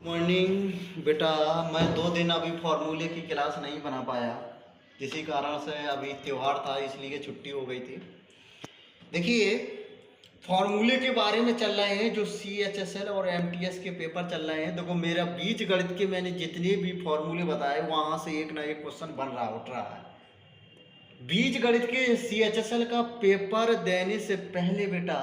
Morning बेटा। मैं 2 दिन अभी फार्मूले की क्लास नहीं बना पाया, किसी कारण से। अभी त्यौहार था इसलिए छुट्टी हो गई थी। देखिए, फार्मूले के बारे में चल रहे हैं जो CHSL और MTS के पेपर चल रहे हैं। देखो, मेरा बीज गणित के मैंने जितने भी फार्मूले बताए वहाँ से एक ना एक क्वेश्चन बन रहा उठ रहा है। बीज गणित के CHSL का पेपर देने से पहले बेटा,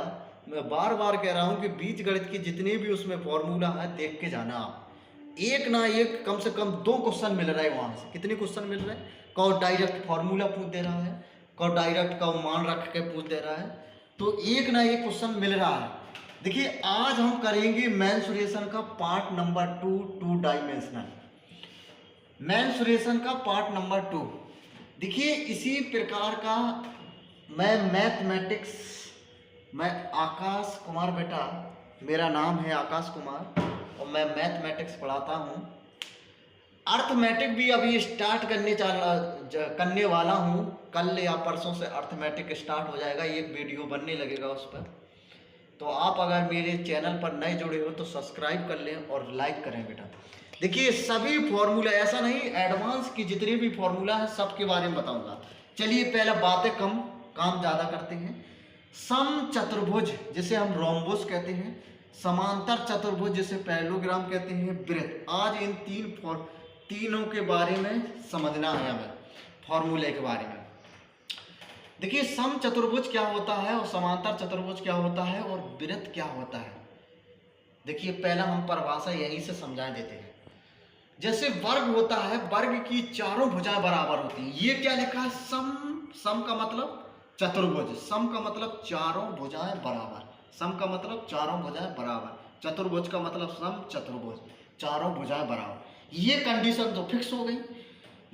मैं बार बार कह रहा हूँ कि बीज गणित के जितने भी उसमें फॉर्मूला है देख के जाना आप। एक ना एक कम से कम 2 क्वेश्चन मिल रहा है वहाँ से। कितने क्वेश्चन मिल रहे हैं? कौ डायरेक्ट फार्मूला पूछ दे रहा है, कौ डायरेक्ट का मान रख के पूछ दे रहा है। तो एक ना एक क्वेश्चन मिल रहा है। देखिए, आज हम करेंगे मेंसुरेशन का पार्ट नंबर 2, 2 डायमेंशनल मेंसुरेशन का पार्ट नंबर 2। देखिए, इसी प्रकार का मैं आकाश कुमार बेटा, मेरा नाम है आकाश कुमार और मैं मैथमेटिक्स पढ़ाता हूँ। अर्थमेटिक भी अभी स्टार्ट करने वाला हूँ। कल या परसों से अर्थमेटिक स्टार्ट हो जाएगा, एक वीडियो बनने लगेगा उस पर। तो आप अगर मेरे चैनल पर नए जुड़े हो तो सब्सक्राइब कर लें और लाइक करें बेटा। देखिए, सभी फॉर्मूला, ऐसा नहीं, एडवांस की जितने भी फॉर्मूला है सबके बारे में बताऊंगा। चलिए, पहला बातें कम काम ज़्यादा करते हैं। सम चतुर्भुज जिसे हम रोम्बस कहते हैं, समांतर चतुर्भुज जिसे पैरेललोग्राम कहते हैं, वृत्त। आज इन तीनों के बारे में समझना है हमें, फॉर्मूले के बारे में। देखिए, सम चतुर्भुज क्या होता है और समांतर चतुर्भुज क्या होता है और वृत्त क्या होता है। देखिए, पहला हम परिभाषा यहीं से समझा देते हैं। जैसे वर्ग होता है, वर्ग की चारों भुजाएं बराबर होती हैं। ये क्या लिखा है? सम। सम का मतलब चतुर्भुज, सम का मतलब चारों भुजाएं बराबर, सम का मतलब चारों भुजाएं बराबर, चतुर्भुज का मतलब सम चतुर्भुज, चारों भुजाएं बराबर। ये कंडीशन तो फिक्स हो गई।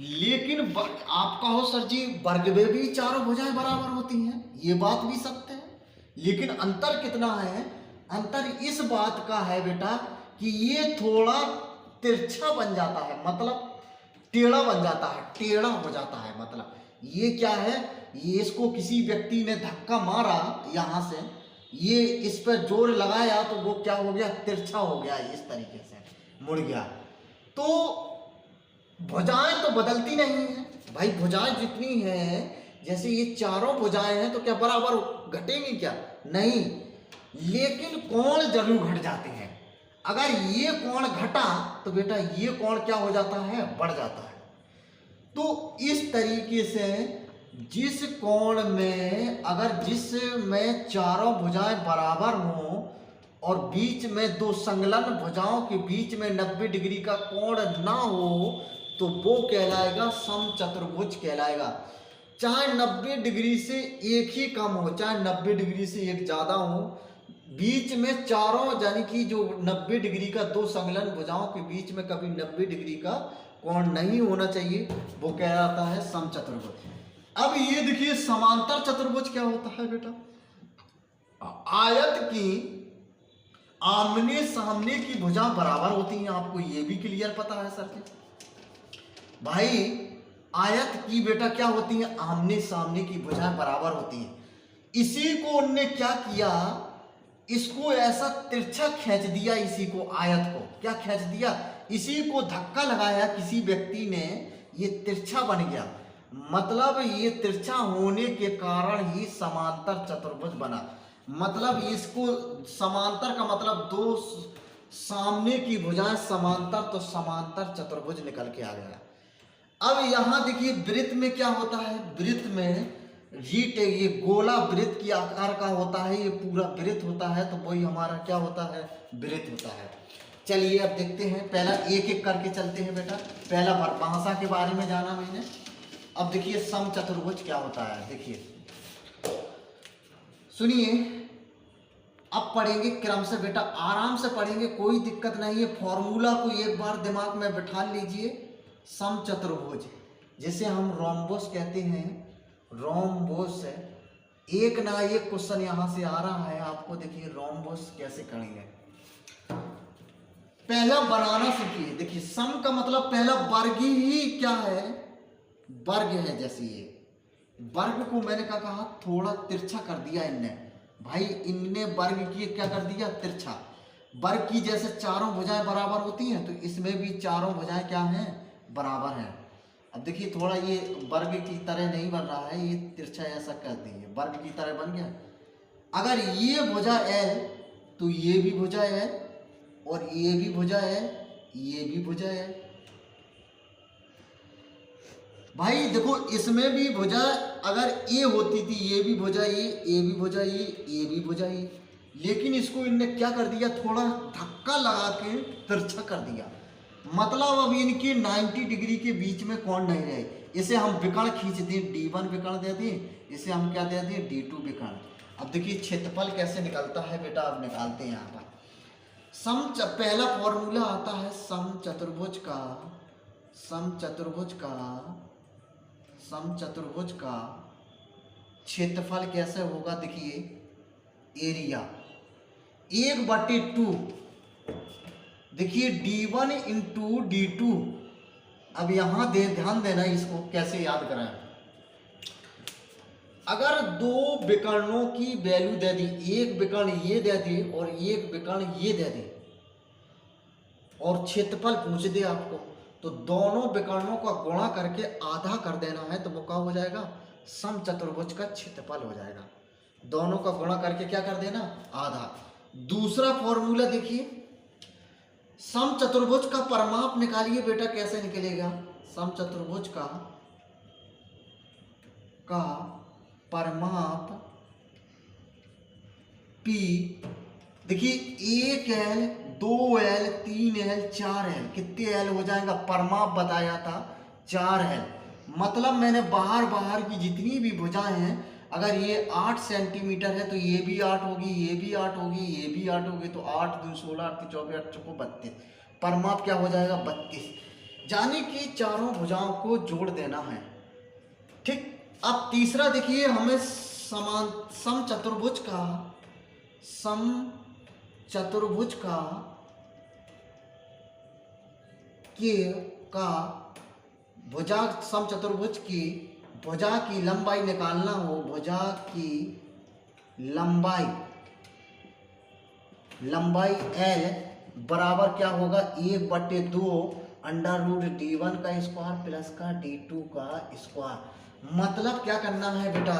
लेकिन आप कहो सर जी, वर्ग में भी चारों भुजाएं बराबर होती हैं, ये बात भी सत्य है। लेकिन अंतर कितना है? अंतर इस बात का है बेटा कि ये थोड़ा तिरछा बन जाता है, मतलब टेढ़ा बन जाता है, टेढ़ा हो जाता है। मतलब ये क्या है? ये इसको किसी व्यक्ति ने धक्का मारा यहां से, ये इस पर जोर लगाया तो वो क्या हो गया? तिरछा हो गया, इस तरीके से मुड़ गया। तो भुजाएं तो बदलती नहीं है भाई, भुजाएं जितनी हैं, जैसे ये चारों भुजाएं हैं तो क्या बराबर घटेंगी? क्या नहीं। लेकिन कोण जरूर घट जाते हैं। अगर ये कोण घटा तो बेटा ये कोण क्या हो जाता है? बढ़ जाता है। तो इस तरीके से जिस कोण में, अगर जिसमें चारों भुजाएं बराबर हों और बीच में दो संलग्न भुजाओं के बीच में 90 डिग्री का कोण ना हो तो वो कहलाएगा समचतुर्भुज कहलाएगा। चाहे 90 डिग्री से एक ही कम हो, चाहे 90 डिग्री से एक ज़्यादा हो, बीच में चारों, यानी कि जो 90 डिग्री का दो संलग्न भुजाओं के बीच में कभी 90 डिग्री का कोण नहीं होना चाहिए, वो कहलाता है समचतुर्भुज। अब ये देखिए, समांतर चतुर्भुज क्या होता है बेटा? आयत की आमने सामने की भुजा बराबर होती हैं। आपको ये भी क्लियर पता है सर जी? भाई, आयत की बेटा क्या होती है? आमने सामने की भुजाएं बराबर होती हैं। इसी को उनने क्या किया? इसको ऐसा तिरछा खींच दिया, इसी को, आयत को क्या खींच दिया? इसी को धक्का लगाया किसी व्यक्ति ने, ये तिरछा बन गया। मतलब ये तिरछा होने के कारण ही समांतर चतुर्भुज बना। मतलब इसको, समांतर का मतलब दो सामने की भुजाएं समांतर, तो समांतर चतुर्भुज निकल के आ गया। अब यहां देखिए, वृत्त में क्या होता है? वृत्त में ये गोला वृत्त की आकार का होता है, ये पूरा वृत्त होता है, तो वही हमारा क्या होता है? वृत्त होता है। चलिए अब देखते हैं, पहला एक एक करके चलते हैं बेटा। पहला परिभाषा के बारे में जाना मैंने। अब देखिए, समचतुर्भुज क्या होता है। देखिए, सुनिए, अब पढ़ेंगे क्रम से बेटा, आराम से पढ़ेंगे, कोई दिक्कत नहीं है। फॉर्मूला को एक बार दिमाग में बिठा लीजिए। समचतुर्भुज जिसे हम रोम्बस कहते हैं, रोम्बस है। एक ना एक क्वेश्चन यहां से आ रहा है आपको। देखिए, रोम्बस कैसे करेंगे, पहला बनाना सीखिए। देखिए, सम का मतलब पहला वर्ग ही क्या है? वर्ग है। जैसे ये वर्ग को मैंने क्या कहा? थोड़ा तिरछा कर दिया इनने। भाई, इनने वर्ग की क्या कर दिया? तिरछा। वर्ग की जैसे चारों भुजाएं बराबर होती हैं, तो इसमें भी चारों भुजाएं क्या हैं, बराबर हैं। अब देखिए थोड़ा ये वर्ग की तरह नहीं बन रहा है, ये तिरछा ऐसा कर दिए, वर्ग की तरह बन गया। अगर ये भुजा L तो ये भी भुजा L, और ये भी भुजा L, ये भी भुजा L। भाई देखो इसमें भी भुजा अगर ए होती थी, ये भी भुजा ये भी भुजा ये भी भुजा ये, लेकिन इसको इनने क्या कर दिया, थोड़ा धक्का लगा के तिरछा कर दिया। मतलब अब इनके 90 डिग्री के बीच में कोण नहीं रहे। इसे हम विकर्ण खींच दें, D1 विकर्ण दे दें, इसे हम क्या दे दें, D2 विकर्ण। अब देखिए क्षेत्रफल कैसे निकलता है बेटा, अब निकालते हैं यहाँ पर। पहला फॉर्मूला आता है समचतुर्भुज का क्षेत्रफल कैसे होगा, देखिए एरिया 1/2, देखिए D1 इंटू D2। अब यहां ध्यान देना, इसको कैसे याद कराएं। अगर दो विकर्णों की वैल्यू दे दी, एक विकर्ण ये दे दी और एक विकर्ण ये दे दी, और क्षेत्रफल पूछ दे आपको, तो दोनों विकर्णों का गुणा करके आधा कर देना है, तो वो क्या हो जाएगा, समचतुर्भुज का क्षेत्रफल हो जाएगा। दोनों का गुणा करके क्या कर देना, आधा। दूसरा फॉर्मूला देखिए, समचतुर्भुज का परिमाप निकालिए बेटा, कैसे निकलेगा, समचतुर्भुज का परिमाप P, देखिए 1L 2L 3L 4L, कितने L हो जाएगा, परिमाप बताया था 4L। मतलब मैंने बाहर की जितनी भी भुजाएं हैं, अगर ये 8 सेंटीमीटर है तो ये भी 8 होगी, ये भी 8 होगी, ये भी 8 होगी, तो 8 दूनी 16, 8 24, 8 चौको 32, परिमाप क्या हो जाएगा, 32। यानी कि चारों भुजाओं को जोड़ देना है। ठीक, अब तीसरा देखिए, हमें समचतुर्भुज समचतुर्भुज की भुजा की लंबाई निकालना हो, भुजा की लंबाई L बराबर क्या होगा, 1/2 √D1 का स्क्वायर प्लस का D2 का स्क्वायर। मतलब क्या करना है बेटा,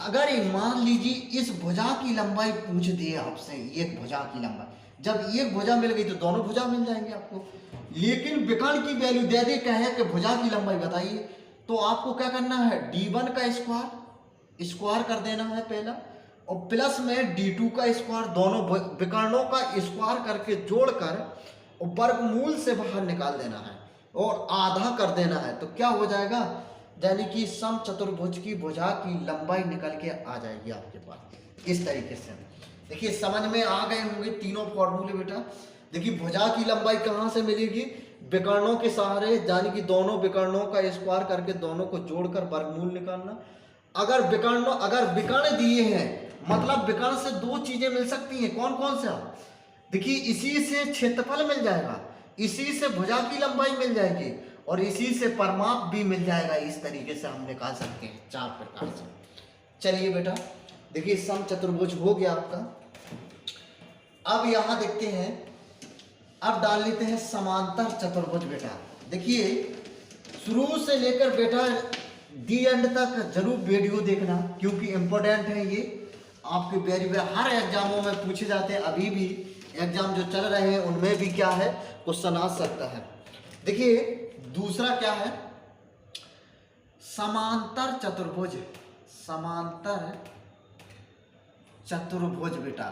अगर मान लीजिए इस भुजा की लंबाई पूछ दी आपसे, एक भुजा की लंबाई, जब एक भुजा मिल गई तो दोनों भुजा मिल जाएंगे आपको। लेकिन विकर्ण की वैल्यू दे दी, कहे कि भुजा की लंबाई बताइए, तो आपको क्या करना है, D1 का स्क्वायर कर देना है पहला, और प्लस में D2 का स्क्वायर, दोनों विकर्णों का स्क्वायर करके जोड़कर और वर्गमूल से बाहर निकाल देना है और आधा कर देना है, तो क्या हो जाएगा, यानी कि समचतुर्भुज की भुजा की लंबाई निकल के आ जाएगी आपके पास। इस तरीके से देखिए समझ में आ गए होंगे तीनों फॉर्मूले बेटा। देखिए भुजा की लंबाई कहाँ से मिलेगी, विकर्णों के सहारे, यानी कि दोनों विकर्णों का स्क्वायर करके दोनों को जोड़कर वर्गमूल निकालना। अगर विकर्ण दिए हैं, मतलब विकर्ण से दो चीजें मिल सकती हैं, कौन कौन सा, देखिए इसी से क्षेत्रफल मिल जाएगा, इसी से भुजा की लंबाई मिल जाएगी, और इसी से परिमाप भी मिल जाएगा। इस तरीके से हम निकाल सकते हैं 4 प्रकार से। चलिए बेटा देखिए समचतुर्भुज हो गया आपका। अब यहां देखते हैं, अब डाल लेते हैं समांतर चतुर्भुज बेटा। देखिए शुरू से लेकर बेटा दी एंड तक जरूर वीडियो देखना, क्योंकि इंपॉर्टेंट है ये, आपके वेरी हर एग्जामों में पूछे जाते हैं। अभी भी एग्जाम जो चल रहे हैं उनमें भी क्या है, क्वेश्चन आ सकता है। देखिए दूसरा क्या है, समांतर चतुर्भुज बेटा।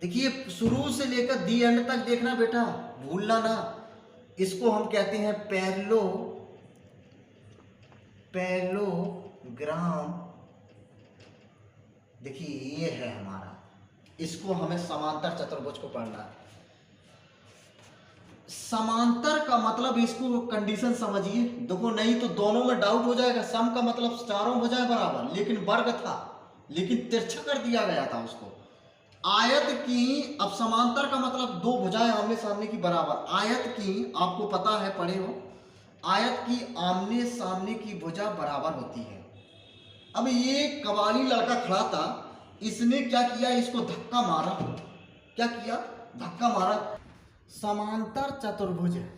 देखिए शुरू से लेकर दी एंड तक देखना बेटा, भूलना ना। इसको हम कहते हैं पैरेललोग्राम। देखिए ये है हमारा, इसको हमें समांतर चतुर्भुज को पढ़ना है। समांतर का मतलब, इसको कंडीशन समझिए, देखो नहीं तो दोनों में डाउट हो जाएगा। सम का मतलब चारों भुजाएं बराबर, लेकिन वर्ग था, लेकिन तिरछा कर दिया गया था उसको। आयत की, अब समांतर का मतलब दो भुजाएं आमने सामने की बराबर। आयत की, आपको पता है पढ़े हो, आयत की आमने सामने की भुजा बराबर होती है। अब ये कबाली लड़का खड़ा था, इसने क्या किया, इसको धक्का मारा। क्या किया, धक्का मारा। समांतर चतुर्भुज है,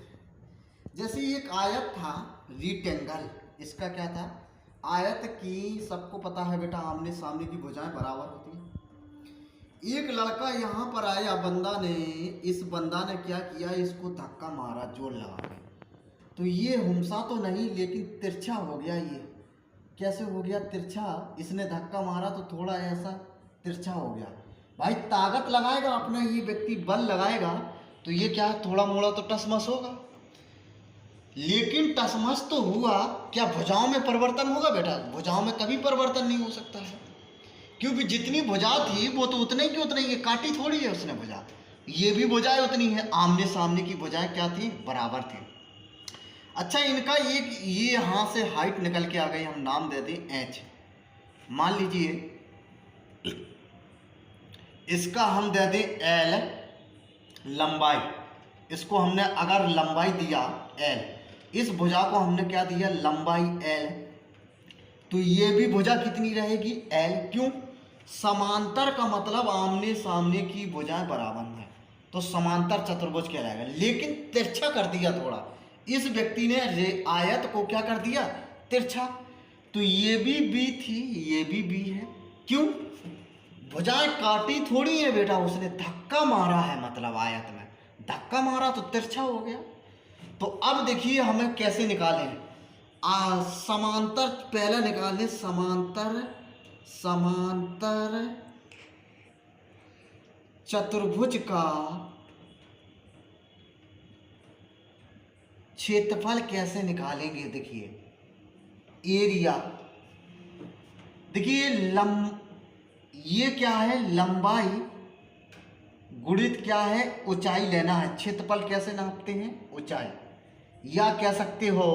जैसे एक आयत था रिक्टेंगल, इसका क्या था, आयत की सबको पता है बेटा आमने सामने की भुजाएं बराबर होती है। एक लड़का यहाँ पर आया, इस बंदा ने क्या किया, इसको धक्का मारा जोर लगा के, तो ये हुमसा तो नहीं लेकिन तिरछा हो गया। ये कैसे हो गया तिरछा, इसने धक्का मारा तो थोड़ा ऐसा तिरछा हो गया। भाई ताकत लगाएगा अपना ये व्यक्ति, बल लगाएगा तो ये क्या थोड़ा मोड़ा तो टसमस होगा, लेकिन टसमस तो हुआ, क्या भुजाओं में परिवर्तन होगा बेटा? भुजाओं में कभी परिवर्तन नहीं हो सकता है, क्योंकि जितनी भुजा थी वो तो उतने की उतनी, ये काटी थोड़ी है उसने भुजा, ये भी भुजाएं उतनी है, आमने सामने की भुजाएं क्या थी, बराबर थी। अच्छा, इनका एक ये यहाँ से हाइट निकल के आ गई, हम नाम दे दें एच। मान लीजिए इसका हम दे दें एल लंबाई, इसको हमने अगर लंबाई दिया एल, इस भुजा को हमने क्या दिया लंबाई एल, तो ये भी भुजा कितनी रहेगी एल। क्यों? समांतर का मतलब आमने सामने की भुजाएं बराबर है, तो समांतर चतुर्भुज कहलाएगा। लेकिन तिरछा कर दिया थोड़ा, इस व्यक्ति ने आयत को क्या कर दिया तिरछा, तो ये भी बी थी, ये भी बी है। क्यों? भुजाएं काटी थोड़ी है बेटा, उसने धक्का मारा है, मतलब आयत में धक्का मारा तो तिरछा हो गया। तो अब देखिए हमें कैसे निकालें, समांतर पहले निकालें, समांतर चतुर्भुज का क्षेत्रफल कैसे निकालेंगे। देखिए एरिया, देखिए ये क्या है लंबाई गुणित क्या है ऊंचाई लेना है। क्षेत्रफल कैसे नापते हैं, ऊंचाई, या कह सकते हो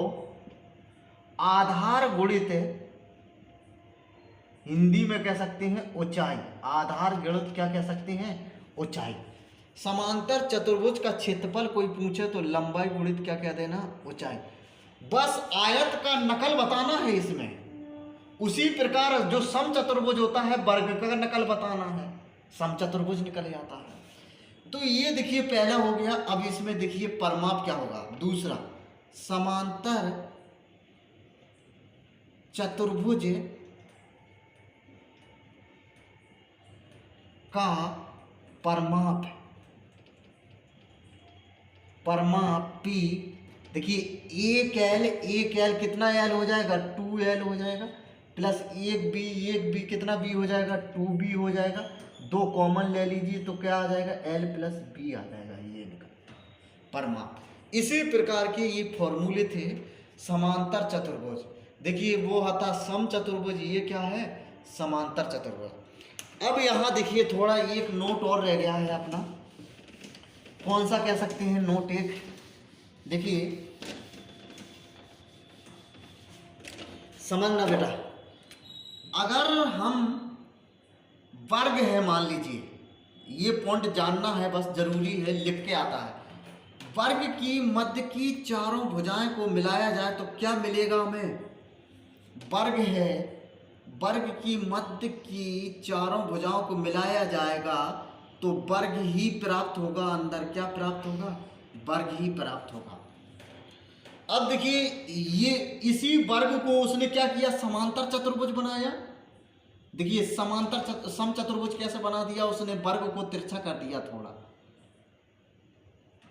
आधार गुणित, हिंदी में कह सकते हैं ऊंचाई, आधार गुणित क्या कह सकते हैं ऊंचाई। समांतर चतुर्भुज का क्षेत्रफल कोई पूछे तो लंबाई गुणित क्या कह देना ऊंचाई। बस आयत का नकल बताना है इसमें, उसी प्रकार जो समचतुर्भुज होता है वर्ग का नकल बताना है, समचतुर्भुज निकल जाता है। तो ये देखिए पहला हो गया। अब इसमें देखिए परिमाप क्या होगा, दूसरा समांतर चतुर्भुज का परिमाप, पी, देखिए एक एल कितना एल हो जाएगा 2l हो जाएगा, प्लस एक बी कितना बी हो जाएगा 2b हो जाएगा, दो कॉमन ले लीजिए तो क्या आ जाएगा l प्लस बी आ जाएगा, ये निकल परिमाप। इसी प्रकार के ये फॉर्मूले थे समांतर चतुर्भुज। देखिए वो आता सम चतुर्भुज, ये क्या है समांतर चतुर्भुज। अब यहाँ देखिए थोड़ा एक नोट और रह गया है अपना, कौन सा कह सकते हैं नोट एक, देखिए समझना बेटा, अगर हम वर्ग है मान लीजिए, ये पॉइंट जानना है बस, जरूरी है, लिख के आता है, वर्ग की मध्य की चारों भुजाएं को मिलाया जाए तो क्या मिलेगा हमें, वर्ग है, वर्ग की मध्य की चारों भुजाओं को मिलाया जाएगा तो वर्ग ही प्राप्त होगा, अंदर क्या प्राप्त होगा वर्ग ही प्राप्त होगा। अब देखिए ये इसी वर्ग को उसने क्या किया समांतर चतुर्भुज बनाया। देखिए समांतर सम चतुर्भुज कैसे बना दिया उसने, वर्ग को तिरछा कर दिया थोड़ा,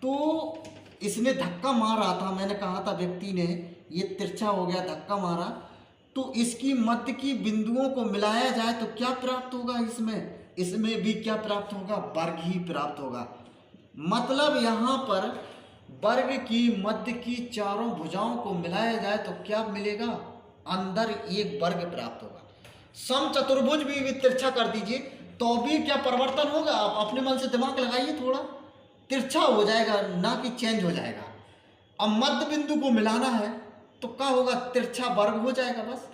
तो इसने धक्का मारा था, मैंने कहा था व्यक्ति ने ये तिरछा हो गया धक्का मारा, तो इसकी मध्य की बिंदुओं को मिलाया जाए तो क्या प्राप्त होगा, इसमें भी क्या प्राप्त होगा वर्ग ही प्राप्त होगा। मतलब यहाँ पर वर्ग की मध्य की चारों भुजाओं को मिलाया जाए तो क्या मिलेगा, अंदर एक वर्ग प्राप्त होगा। सम चतुर्भुज भी तिरछा कर दीजिए तो भी क्या परिवर्तन होगा, आप अपने मन से दिमाग लगाइए, थोड़ा तिरछा हो जाएगा ना कि चेंज हो जाएगा। अब मध्य बिंदु को मिलाना है तो क्या होगा, तिरछा वर्ग हो जाएगा, बस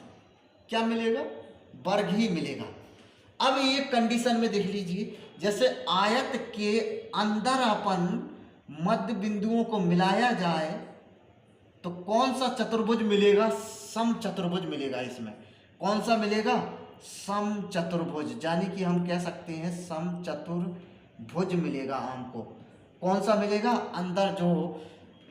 क्या मिलेगा वर्ग ही मिलेगा। अब ये कंडीशन में देख लीजिए, जैसे आयत के अंदर अपन मध्य बिंदुओं को मिलाया जाए तो कौन सा चतुर्भुज मिलेगा, सम चतुर्भुज मिलेगा। इसमें कौन सा मिलेगा, सम चतुर्भुज, यानी कि हम कह सकते हैं सम चतुर्भुज भुज मिलेगा हमको। कौन सा मिलेगा? अंदर जो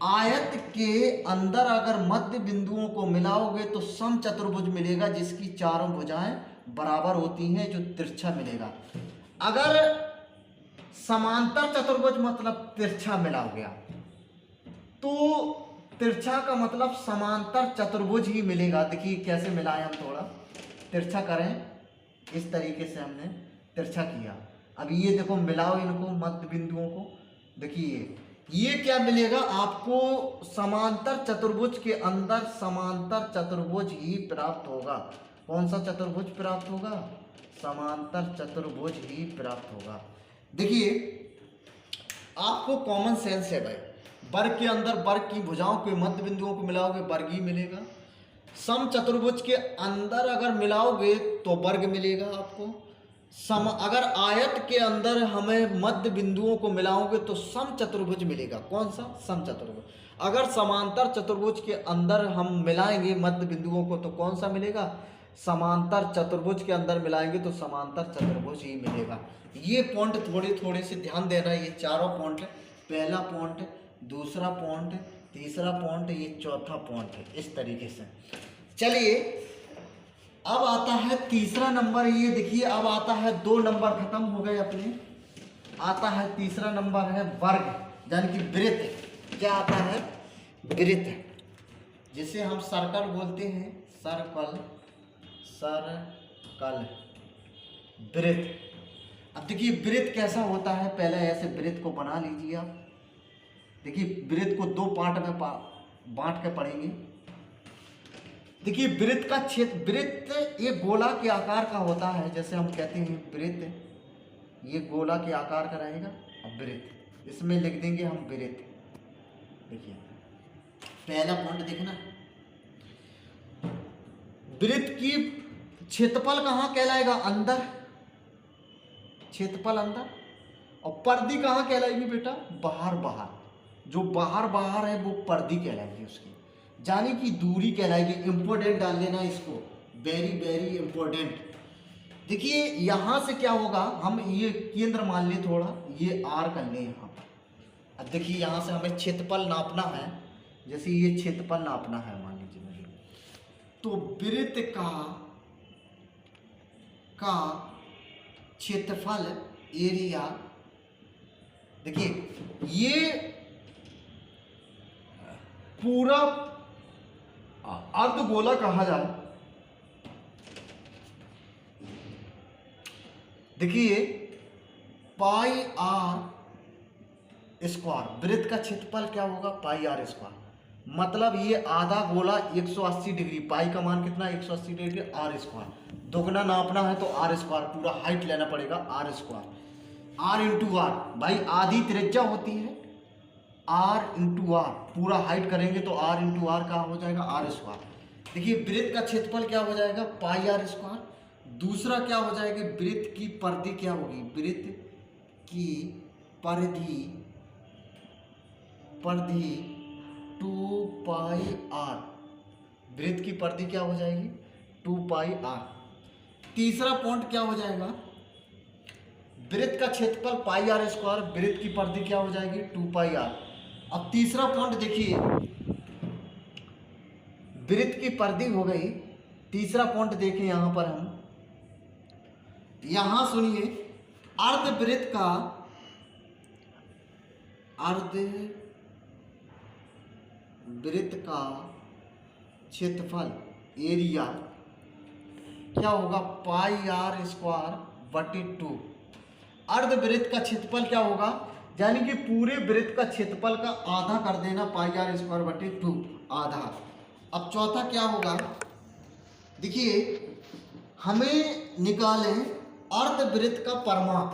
आयत के अंदर अगर मध्य बिंदुओं को मिलाओगे तो समचतुर्भुज मिलेगा, जिसकी चारों भुजाएं बराबर होती हैं, जो तिरछा मिलेगा। अगर समांतर चतुर्भुज मतलब तिरछा मिला हो गया, तो तिरछा का मतलब समांतर चतुर्भुज ही मिलेगा। देखिए कैसे मिलाएं हम, थोड़ा तिरछा करें, इस तरीके से हमने तिरछा किया। अब ये देखो मिलाओ इनको, मध्य बिंदुओं को, देखिए ये क्या मिलेगा आपको? समांतर चतुर्भुज के अंदर समांतर चतुर्भुज ही प्राप्त होगा। कौन सा चतुर्भुज प्राप्त होगा? समांतर चतुर्भुज ही प्राप्त होगा। देखिए आपको कॉमन सेंस है भाई, वर्ग के अंदर वर्ग की भुजाओं के मध्य बिंदुओं को मिलाओगे वर्ग ही मिलेगा। सम चतुर्भुज के अंदर अगर मिलाओगे तो वर्ग मिलेगा आपको। अगर आयत के अंदर हमें मध्य बिंदुओं को मिलाओगे तो सम चतुर्भुज मिलेगा। कौन सा? सम चतुर्भुज। अगर समांतर चतुर्भुज के अंदर हम मिलाएंगे मध्य बिंदुओं को तो कौन सा मिलेगा? समांतर चतुर्भुज के अंदर मिलाएंगे तो समांतर चतुर्भुज ही मिलेगा। ये पॉइंट थोड़े थोड़े से ध्यान देना। ये चारों पॉइंट, पहला पॉइंट, दूसरा पॉइंट, तीसरा पॉइंट, ये चौथा पॉइंट है, इस तरीके से। चलिए अब आता है तीसरा नंबर। ये देखिए अब आता है, 2 नंबर खत्म हो गए अपने। आता है तीसरा नंबर है वर्ग, यानी कि वृत्त। क्या आता है? वृत्त, जिसे हम सर्कल बोलते हैं, सर्कल, सर्कल, वृत्त। अब देखिए वृत्त कैसा होता है, पहले ऐसे वृत्त को बना लीजिए आप। देखिए वृत्त को 2 पार्ट में बांट के पढ़ेंगे। देखिए वृत्त का क्षेत्र, वृत्त एक गोला के आकार का होता है, जैसे हम कहते हैं वृत्त, ये गोला के आकार का रहेगा। अब वृत्त, इसमें लिख देंगे हम वृत्त। देखिए पहला पॉइंट देखना, वृत्त की क्षेत्रफल कहाँ कहलाएगा? अंदर, क्षेत्रफल अंदर। और परिधि कहाँ कहलाएगी बेटा? बाहर। बाहर, जो बाहर बाहर है वो परिधि कहलाएगी उसकी, जाने की दूरी कहलाएगी। इंपॉर्टेंट डाल लेना इसको, वेरी वेरी इंपॉर्टेंट। देखिए यहां से क्या होगा, हम ये केंद्र मान ले थोड़ा, ये आर कर ले यहाँ पर। अब देखिए यहां से हमें क्षेत्रफल नापना है, जैसे ये क्षेत्रफल नापना है मान लीजिए मुझे, तो वृत्त का क्षेत्रफल, एरिया, देखिए ये पूरा अर्धगोला कहा जाए। देखिए पाई आर स्क्वायर, वृत्त का क्षेत्रफल क्या होगा? पाई आर स्क्वायर। मतलब ये आधा गोला 180 डिग्री, पाई का मान कितना? 180 डिग्री, आर स्क्वायर। दोगुना नापना है तो आर स्क्वायर, पूरा हाइट लेना पड़ेगा, R square. R into R, भाई आधी त्रिज्या होती है, आर इंटू आर, पूरा हाइट करेंगे तो आर इंटू आर का हो जाएगा आर स्क्वायर। देखिए वृत्त का क्षेत्रफल क्या हो जाएगा? पाई आर स्क्वायर। दूसरा क्या हो जाएगा? वृत्त की परिधि क्या होगी? वृत्त की परिधि 2 पाई आर, वृत्त की परिधि क्या हो जाएगी? 2 पाई आर। तीसरा पॉइंट क्या हो जाएगा? वृत्त का क्षेत्रफल पाई आर स्क्वायर, वृत्त की परिधि क्या हो जाएगी? 2 पाई आर। अब तीसरा पॉइंट देखिए, वृत्त की परिधि हो गई। तीसरा पॉइंट देखें यहां पर हम, यहां सुनिए, अर्धवृत्त का क्षेत्रफल, एरिया क्या होगा? पाई आर स्क्वायर बटे 2। अर्धवृत्त का क्षेत्रफल क्या होगा? यानी कि पूरे वृत्त का क्षेत्रफल का आधा कर देना, पाई आर स्क्वायर बटे 2, आधा। अब चौथा क्या होगा? देखिए हमें निकालें अर्धवृत्त का परिमाप।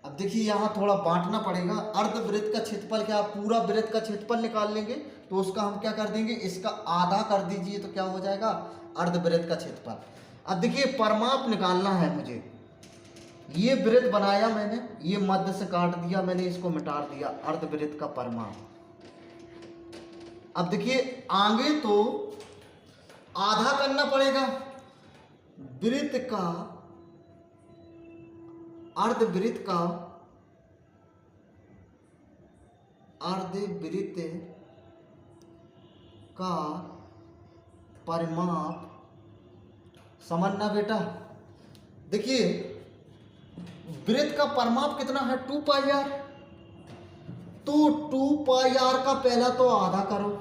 अब देखिए यहाँ थोड़ा बांटना पड़ेगा। अर्धवृत्त का क्षेत्रफल क्या? पूरा वृत्त का क्षेत्रफल निकाल लेंगे तो उसका हम क्या कर देंगे? इसका आधा कर दीजिए तो क्या हो जाएगा? अर्धवृत्त का क्षेत्रफल। अब देखिए परिमाप निकालना है मुझे। ये वृत्त बनाया मैंने, ये मध्य से काट दिया मैंने, इसको मिटा दिया, अर्धवृत्त का परिमाप। अब देखिए आगे तो आधा करना पड़ेगा वृत्त का, अर्धवृत्त का अर्धवृत्त का परिमाप समझना बेटा। देखिए वृत्त का परिमाप कितना है 2 पाई आर, तो 2 पाई आर का पहला तो आधा करो,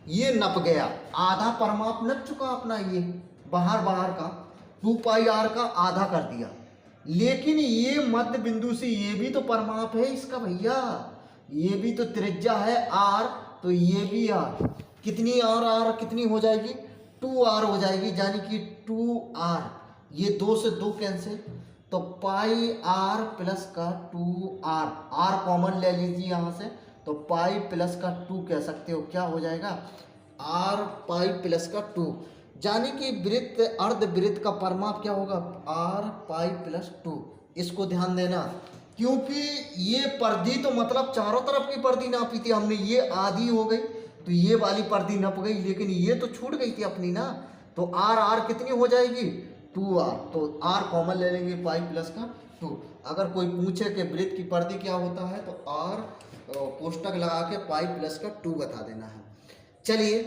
ये नप गया, आधा परिमाप नप चुका अपना, ये बाहर बाहर का 2 पाई आर का आधा कर दिया। लेकिन ये मध्य बिंदु से ये भी तो परिमाप है इसका भैया, ये भी तो त्रिज्या है आर, तो ये भी आर, कितनी आर, आर कितनी हो जाएगी 2 आर हो जाएगी, यानी कि 2 आर, ये 2 से 2 कैंसिल, तो पाई आर प्लस का 2 आर, आर कॉमन ले लीजिए यहाँ से, तो पाई प्लस का 2 कह सकते हो, क्या हो जाएगा आर पाई प्लस का 2, यानी कि वृत्त अर्धवृत्त का परिमाप क्या होगा आर पाई प्लस 2। इसको ध्यान देना, क्योंकि ये परिधि तो मतलब चारों तरफ की परिधि नापी थी हमने, ये आधी हो गई तो ये वाली परिधि नप गई, लेकिन ये तो छूट गई थी अपनी ना, तो आर आर कितनी हो जाएगी 2 आर, तो आर कॉमन ले लेंगे पाई प्लस का 2। अगर कोई पूछे कि वृत्त की परिधि क्या होता है तो आर कोष्टक लगा के पाई प्लस का 2 बता देना है। चलिए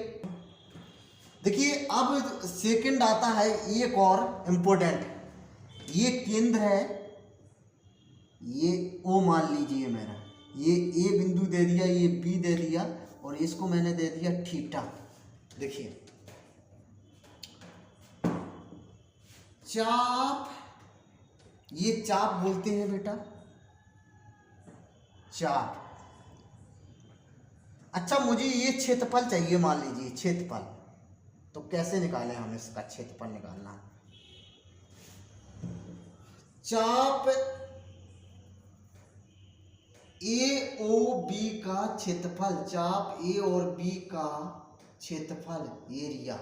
देखिए अब सेकंड आता है एक और इम्पोर्टेंट, ये केंद्र है, ये ओ मान लीजिए मेरा, ये ए बिंदु दे दिया, ये बी दे दिया, और इसको मैंने दे दिया थीटा। देखिए चाप, ये चाप बोलते हैं बेटा, चाप। अच्छा मुझे ये क्षेत्रफल चाहिए, मान लीजिए क्षेत्रफल, तो कैसे निकालें हम इसका क्षेत्रफल निकालना है। चाप ए ओ बी का क्षेत्रफल, चाप ए और बी का क्षेत्रफल एरिया,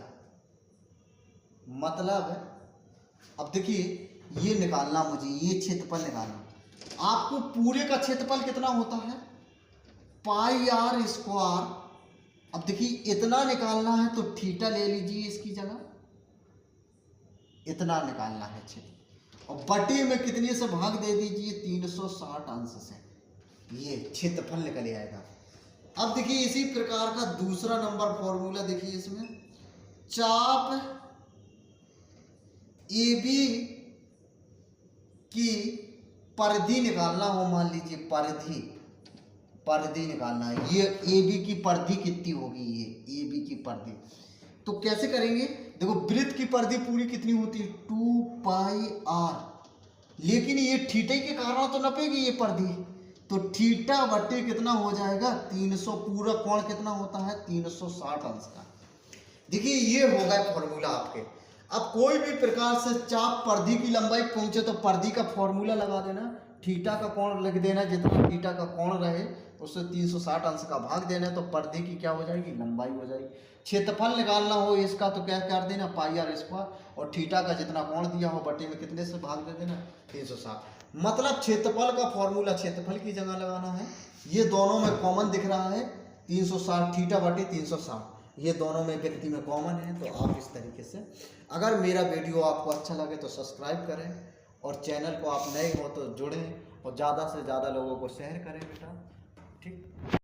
मतलब अब देखिए ये निकालना मुझे, ये क्षेत्रफल निकालना। आपको पूरे का क्षेत्रफल कितना होता है पाई आर स्क्वायर। अब देखिए इतना निकालना है तो थीटा ले लीजिए इसकी जगह, इतना निकालना है क्षेत्र, और बटे में कितने से भाग दे दीजिए 360 अंश से, ये क्षेत्रफल निकल आएगा। अब देखिए इसी प्रकार का दूसरा नंबर फॉर्मूला देखिए, इसमें चाप ए बी की परिधि निकालना हो, मान लीजिए परिधि निकालना है, ये ए बी की परिधि कितनी होगी, ये ए बी की परिधि, तो कैसे करेंगे। देखो वृत्त की परिधि पूरी कितनी होती है 2 पाई आर, लेकिन ये थीटा के कारण तो नपेगी ये परिधि, तो थीटा बटे कितना हो जाएगा 300, पूरा कोण कितना होता है 360 अंश का। देखिए ये होगा फॉर्मूला आपके। अब कोई भी प्रकार से चाप परिधि की लंबाई पहुंचे तो परिधि का फॉर्मूला लगा देना, थीटा का कोण लिख देना, जितना थीटा का कोण रहे उससे 360 अंश का भाग देना, तो परिधि की क्या हो जाएगी लंबाई हो जाएगी। क्षेत्रफल निकालना हो इसका तो क्या कर देना पाई आर स्क्वायर, और थीटा का जितना कोण दिया हो बटे में कितने से भाग दे देना 360। मतलब क्षेत्रफल का फॉर्मूला क्षेत्रफल की जगह लगाना है, ये दोनों में कॉमन दिख रहा है 360, थीटा बटे 360, ये दोनों में व्यक्ति में कॉमन है। तो आप इस तरीके से, अगर मेरा वीडियो आपको अच्छा लगे तो सब्सक्राइब करें, और चैनल को आप नए हो तो जुड़ें, और ज़्यादा से ज़्यादा लोगों को शेयर करें बेटा, ठीक।